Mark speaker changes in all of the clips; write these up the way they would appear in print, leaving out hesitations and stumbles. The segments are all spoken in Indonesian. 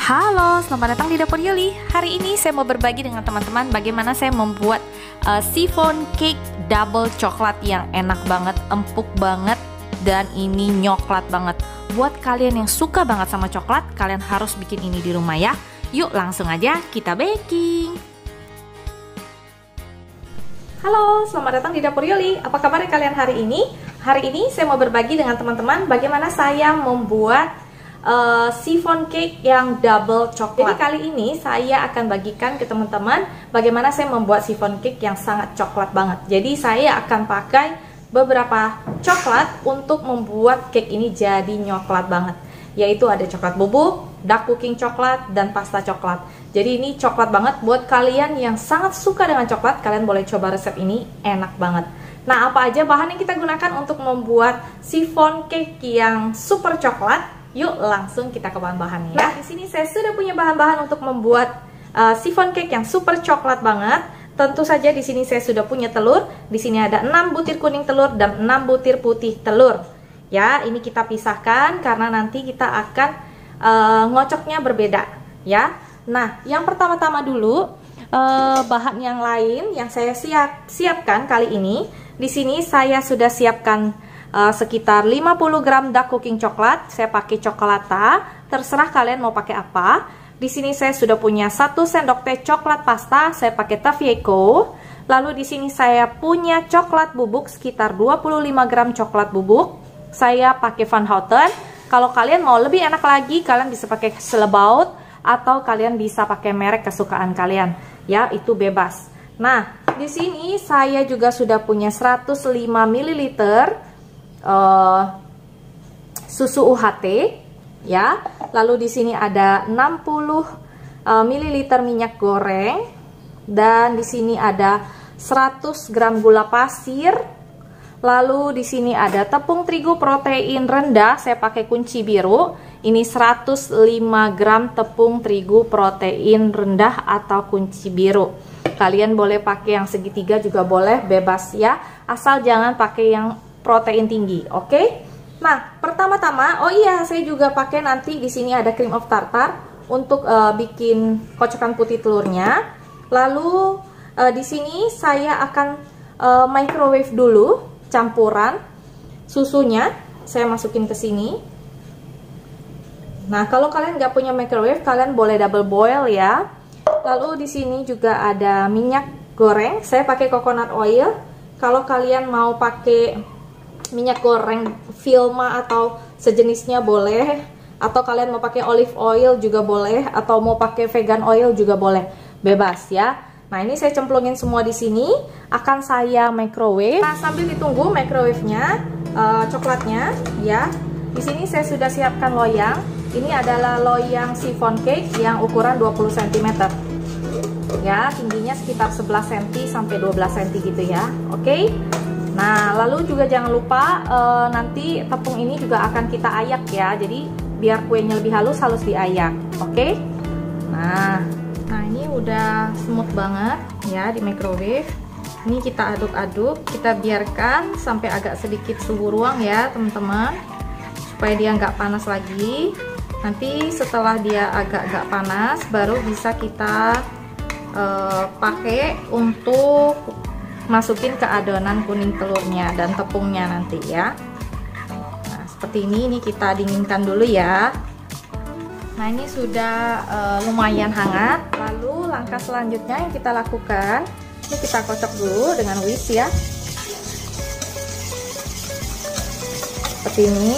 Speaker 1: Halo, selamat datang di Dapur Yuli. Hari ini saya mau berbagi dengan teman-teman bagaimana saya membuat chiffon cake double coklat yang enak banget, empuk banget, dan ini nyoklat banget. Buat kalian yang suka banget sama coklat, kalian harus bikin ini di rumah ya. Yuk langsung aja kita baking. Halo, selamat datang di Dapur Yuli. Apa kabar kalian hari ini? Hari ini saya mau berbagi dengan teman-teman bagaimana saya membuat chiffon cake yang double coklat. Jadi kali ini saya akan bagikan ke teman-teman bagaimana saya membuat chiffon cake yang sangat coklat banget. Jadi saya akan pakai beberapa coklat untuk membuat cake ini jadi nyoklat banget. Yaitu ada coklat bubuk, dark cooking coklat, dan pasta coklat. Jadi ini coklat banget buat kalian yang sangat suka dengan coklat. Kalian boleh coba resep ini, enak banget. Nah, apa aja bahan yang kita gunakan untuk membuat chiffon cake yang super coklat? Yuk langsung kita ke bahan-bahannya. Nah, di sini saya sudah punya bahan-bahan untuk membuat chiffon cake yang super coklat banget. Tentu saja di sini saya sudah punya telur. Di sini ada 6 butir kuning telur dan 6 butir putih telur. Ya, ini kita pisahkan karena nanti kita akan ngocoknya berbeda, ya. Nah, yang pertama-tama dulu bahan yang lain yang saya siapkan kali ini. Di sini saya sudah siapkan sekitar 50 gram dark cooking coklat. Saya pakai cokolata, terserah kalian mau pakai apa. Di sini saya sudah punya 1 sendok teh coklat pasta, saya pakai Tafieko. Lalu di sini saya punya coklat bubuk sekitar 25 gram coklat bubuk. Saya pakai Van Houten. Kalau kalian mau lebih enak lagi, kalian bisa pakai Selebaut atau kalian bisa pakai merek kesukaan kalian. Ya, itu bebas. Nah, di sini saya juga sudah punya 105 ml susu UHT, ya. Lalu di sini ada 60 ml minyak goreng, dan di sini ada 100 gram gula pasir. Lalu di sini ada tepung terigu protein rendah, saya pakai kunci biru. Ini 105 gram tepung terigu protein rendah atau kunci biru. Kalian boleh pakai yang segitiga juga boleh, bebas ya. Asal jangan pakai yang protein tinggi, oke? Nah, pertama-tama, oh iya, saya juga pakai nanti di sini ada cream of tartar untuk bikin kocokan putih telurnya. Lalu di sini saya akan microwave dulu campuran susunya. Saya masukin ke sini. Nah, kalau kalian nggak punya microwave, kalian boleh double boil ya. Lalu di sini juga ada minyak goreng. Saya pakai coconut oil. Kalau kalian mau pakai minyak goreng Vilma atau sejenisnya boleh, atau kalian mau pakai olive oil juga boleh, atau mau pakai vegan oil juga boleh, bebas ya. Nah, ini saya cemplungin semua di sini, akan saya microwave. Nah, sambil ditunggu microwave-nya, coklatnya ya. Di sini saya sudah siapkan loyang. Ini adalah loyang chiffon cake yang ukuran 20 cm. Ya, tingginya sekitar 11 cm sampai 12 cm gitu ya. Oke. Nah, lalu juga jangan lupa nanti tepung ini juga akan kita ayak ya. Jadi biar kuenya lebih halus diayak. Oke. Nah, ini udah smooth banget ya di microwave. Ini kita aduk-aduk, kita biarkan sampai agak sedikit suhu ruang ya, teman-teman. Supaya dia nggak panas lagi. Nanti setelah dia agak-agak panas baru bisa kita pakai untuk masukin ke adonan kuning telurnya dan tepungnya nanti ya. Nah, seperti ini kita dinginkan dulu ya. Nah, ini sudah lumayan hangat. Lalu langkah selanjutnya yang kita lakukan, ini kita kocok dulu dengan whisk ya. Seperti ini.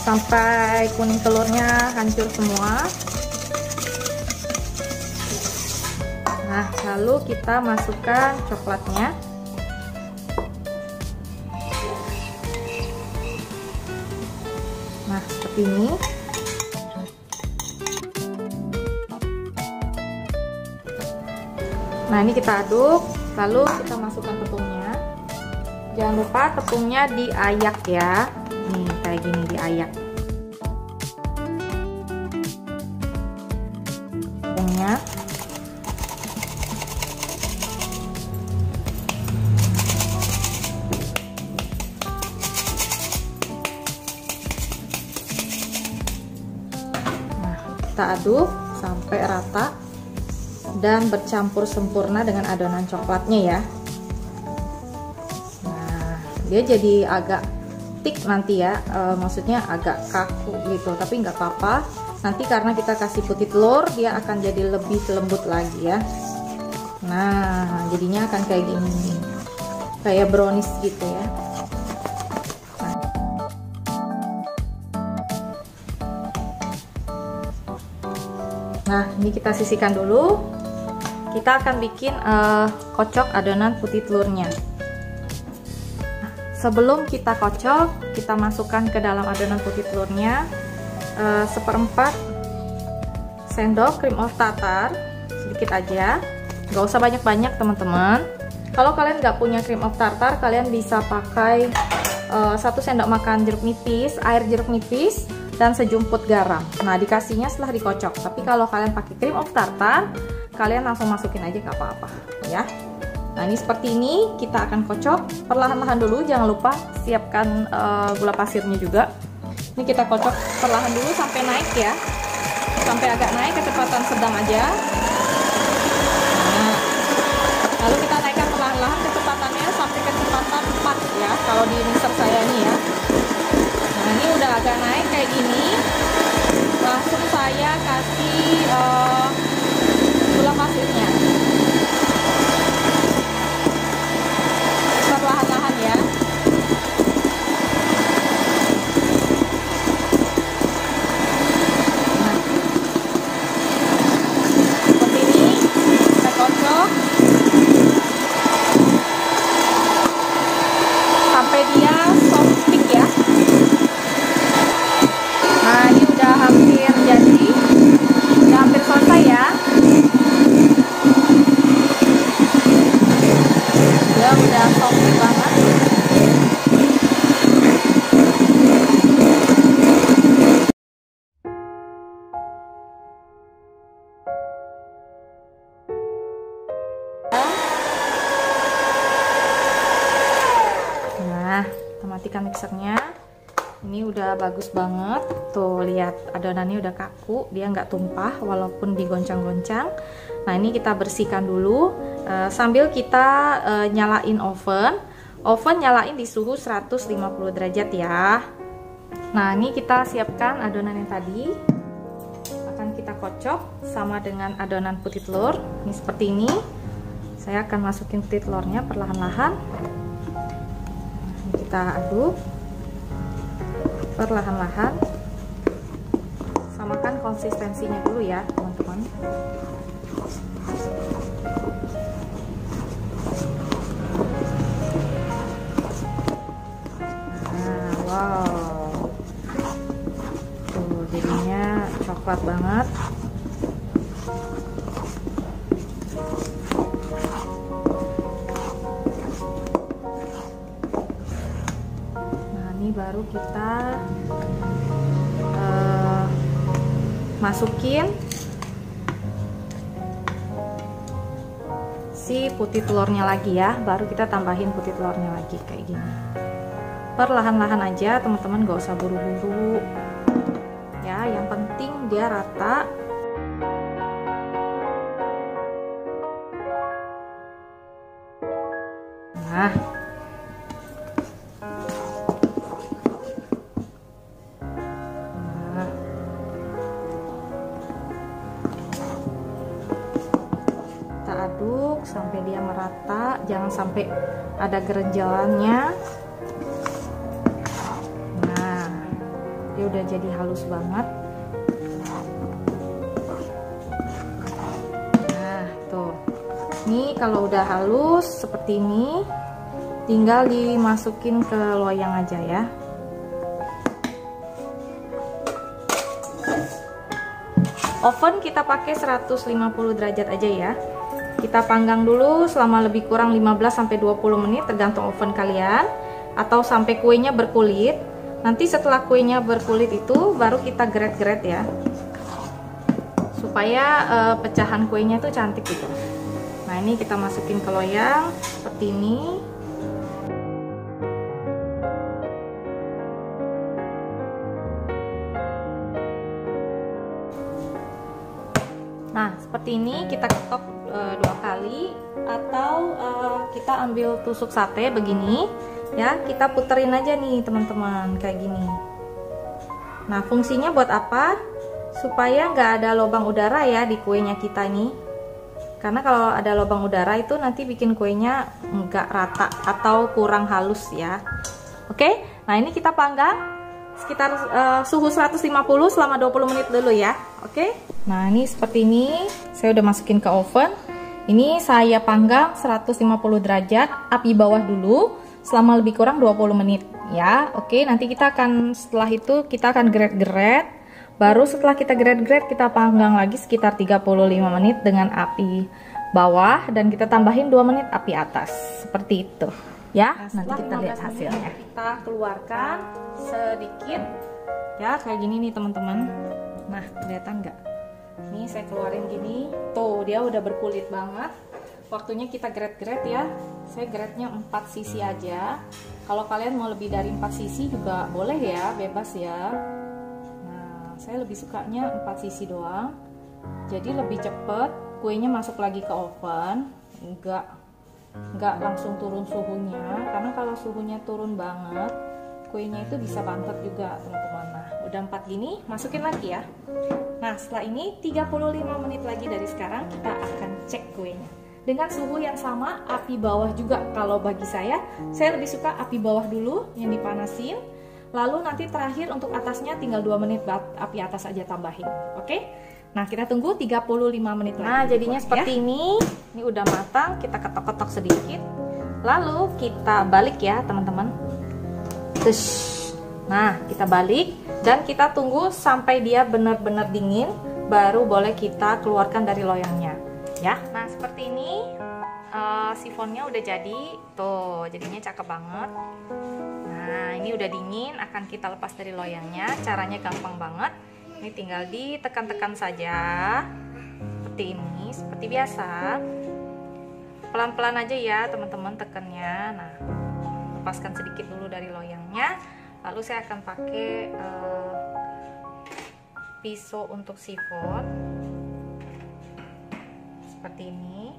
Speaker 1: Sampai kuning telurnya hancur semua. Nah, lalu kita masukkan coklatnya. Nah, seperti ini. Nah, ini kita aduk, lalu kita masukkan tepungnya. Jangan lupa tepungnya diayak ya. Nih, kayak gini diayak. Tepungnya. Kita aduk sampai rata dan bercampur sempurna dengan adonan coklatnya ya. Nah, dia jadi agak thick nanti ya, maksudnya agak kaku gitu, tapi nggak apa-apa. Nanti karena kita kasih putih telur, dia akan jadi lebih lembut lagi ya. Nah, jadinya akan kayak gini, kayak brownies gitu ya. Nah, ini kita sisihkan dulu. Kita akan bikin kocok adonan putih telurnya. Nah, sebelum kita kocok, kita masukkan ke dalam adonan putih telurnya 1/4 sendok cream of tartar, sedikit aja, nggak usah banyak-banyak teman-teman. Kalau kalian nggak punya cream of tartar, kalian bisa pakai 1 sendok makan jeruk nipis, air jeruk nipis, dan sejumput garam. Nah, dikasihnya setelah dikocok. Tapi kalau kalian pakai cream of tartar, kalian langsung masukin aja nggak apa-apa ya. Nah, ini seperti ini kita akan kocok perlahan-lahan dulu. Jangan lupa siapkan gula pasirnya juga. Ini kita kocok perlahan dulu sampai naik ya, sampai agak naik, kecepatan sedang aja. Nah, lalu kita naikkan perlahan-lahan kecepatannya sampai kecepatan 4 ya, kalau di mixer saya ini ya. Nah, ini udah agak naik kayak gini, langsung saya kasih gula pasirnya perlahan-lahan ya. Nah, seperti ini kita kocok sampai dia soft stick ya. Nah, ini udah hampir jadi, udah hampir selesai ya. Dia udah soft banget. Nah, kita matikan mixernya. Ini udah bagus banget. Tuh, lihat adonannya udah kaku, dia nggak tumpah walaupun digoncang-goncang. Nah, ini kita bersihkan dulu sambil kita nyalain oven. Oven nyalain di suhu 150 derajat ya. Nah, ini kita siapkan adonan yang tadi. Akan kita kocok sama dengan adonan putih telur. Ini seperti ini. Saya akan masukin putih telurnya perlahan-lahan. Kita aduk perlahan-lahan, samakan konsistensinya dulu ya teman-teman. Nah, wow, tuh jadinya coklat banget. Baru kita masukin si putih telurnya lagi ya, baru kita tambahin putih telurnya lagi kayak gini. Perlahan-lahan aja teman-teman, gak usah buru-buru ya, yang penting dia rata. Nah, aduk sampai dia merata, jangan sampai ada gerenjalannya. Nah, dia udah jadi halus banget. Nah, tuh. Ini kalau udah halus seperti ini, tinggal dimasukin ke loyang aja ya. Oven kita pakai 150 derajat aja ya. Kita panggang dulu selama lebih kurang 15-20 menit tergantung oven kalian, atau sampai kuenya berkulit. Nanti setelah kuenya berkulit itu baru kita geret-geret ya, supaya pecahan kuenya tuh cantik gitu. Nah, ini kita masukin ke loyang seperti ini. Nah, seperti ini kita ketok 2 kali, atau kita ambil tusuk sate begini ya, kita puterin aja nih teman-teman kayak gini. Nah, fungsinya buat apa? Supaya nggak ada lubang udara ya di kuenya kita nih, karena kalau ada lubang udara itu nanti bikin kuenya nggak rata atau kurang halus ya. Oke, nah ini kita panggang sekitar suhu 150 selama 20 menit dulu ya. Oke, nah ini seperti ini, saya udah masukin ke oven. Ini saya panggang 150 derajat, api bawah dulu selama lebih kurang 20 menit ya. Oke, nanti kita akan, setelah itu kita akan geret-geret. Baru setelah kita geret-geret, kita panggang lagi sekitar 35 menit dengan api bawah, dan kita tambahin 2 menit api atas. Seperti itu ya. Nah, nanti kita lihat hasilnya. Kita keluarkan sedikit ya, kayak gini nih teman-teman. Nah, kelihatan nggak? Nih saya keluarin gini, tuh dia udah berkulit banget. Waktunya kita geret-geret ya. Saya geretnya 4 sisi aja. Kalau kalian mau lebih dari 4 sisi juga boleh ya, bebas ya. Nah, saya lebih sukanya 4 sisi doang. Jadi lebih cepet kuenya masuk lagi ke oven, nggak langsung turun suhunya. Karena kalau suhunya turun banget, kuenya itu bisa bantet juga teman-teman. Nah, udah 4 gini, masukin lagi ya. Nah, setelah ini 35 menit lagi dari sekarang kita akan cek kuenya dengan suhu yang sama, api bawah juga. Kalau bagi saya lebih suka api bawah dulu yang dipanasin, lalu nanti terakhir untuk atasnya tinggal 2 menit api atas aja tambahin. Oke, nah kita tunggu 35 menit lagi. Nah, jadinya seperti ini udah matang. Kita ketok-ketok sedikit, lalu kita balik ya teman-teman. Nah, kita balik dan kita tunggu sampai dia benar-benar dingin, baru boleh kita keluarkan dari loyangnya ya. Nah, seperti ini sifonnya udah jadi tuh, jadinya cakep banget. Nah, ini udah dingin, akan kita lepas dari loyangnya. Caranya gampang banget, ini tinggal ditekan-tekan saja seperti ini, seperti biasa. Pelan-pelan aja ya teman-teman tekannya. Nah, lepaskan sedikit dulu dari loyangnya, lalu saya akan pakai pisau untuk sifon seperti ini.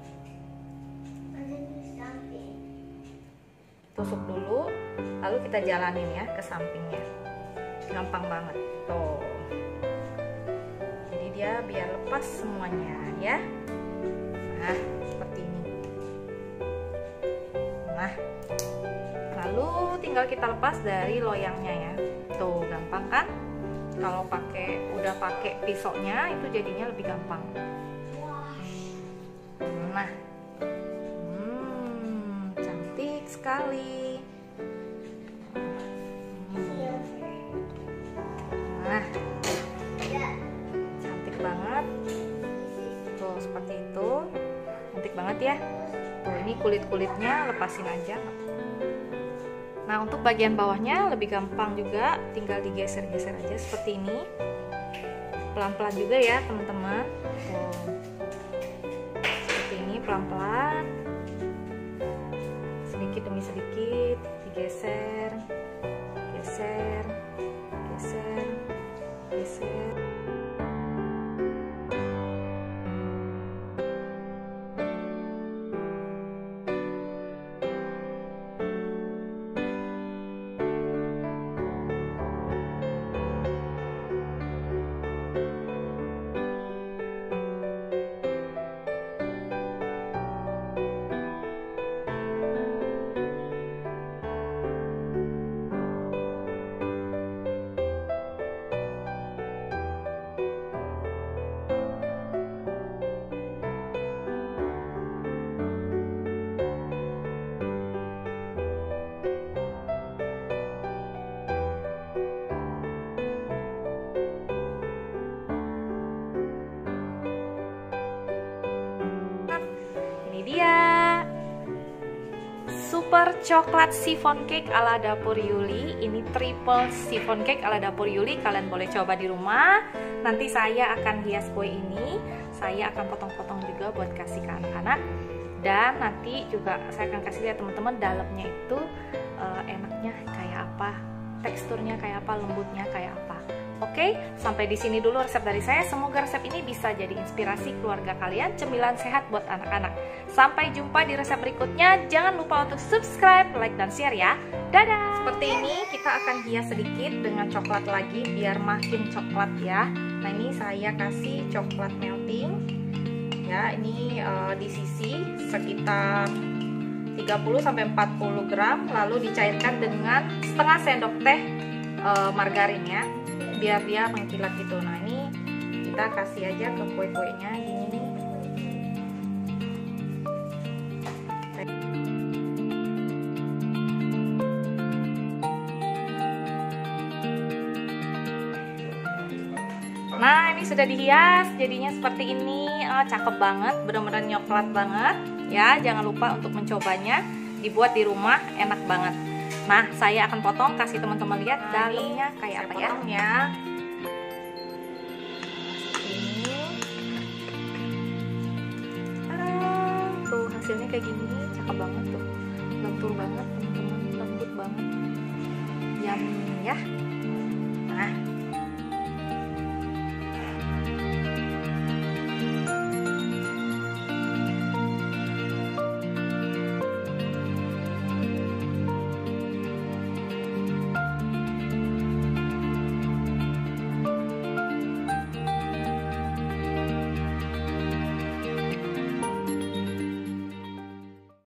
Speaker 1: Tusuk dulu, lalu kita jalanin ya ke sampingnya. Gampang banget tuh. Jadi dia biar lepas semuanya ya. Nah, seperti ini. Nah, lalu tinggal kita lepas dari loyangnya ya. Tuh, gampang kan? Kalau udah pakai pisaunya itu jadinya lebih gampang. Nah, cantik sekali. Nah, cantik banget. Tuh, seperti itu. Cantik banget ya. Tuh, ini kulit-kulitnya lepasin aja. Nah, untuk bagian bawahnya lebih gampang juga, tinggal digeser-geser aja seperti ini. Pelan-pelan juga ya teman-teman. Seperti ini, pelan-pelan, sedikit demi sedikit digeser, geser, geser, geser. Dia super coklat chiffon cake ala Dapur Yuli. Ini triple chiffon cake ala Dapur Yuli. Kalian boleh coba di rumah. Nanti saya akan hias kue ini. Saya akan potong-potong juga buat kasih ke anak-anak. Dan nanti juga saya akan kasih lihat teman-teman dalamnya itu enaknya kayak apa, teksturnya kayak apa, lembutnya kayak apa. Oke, sampai di sini dulu resep dari saya. Semoga resep ini bisa jadi inspirasi keluarga kalian, cemilan sehat buat anak-anak. Sampai jumpa di resep berikutnya. Jangan lupa untuk subscribe, like, dan share ya. Dadah! Seperti ini kita akan hias sedikit dengan coklat lagi biar makin coklat ya. Nah, ini saya kasih coklat melting. Ya, ini di sisi sekitar 30-40 gram, lalu dicairkan dengan setengah sendok teh margarin ya, biar dia mengkilat gitu. Nah, ini kita kasih aja ke kue-kuenya ini. Nah, ini sudah dihias, jadinya seperti ini. Cakep banget, benar-benar nyoklat banget ya. Jangan lupa untuk mencobanya, dibuat di rumah, enak banget. Nah, saya akan potong, kasih teman-teman lihat dalamnya kayak apa ya. Ini tuh hasilnya kayak gini, cakep banget.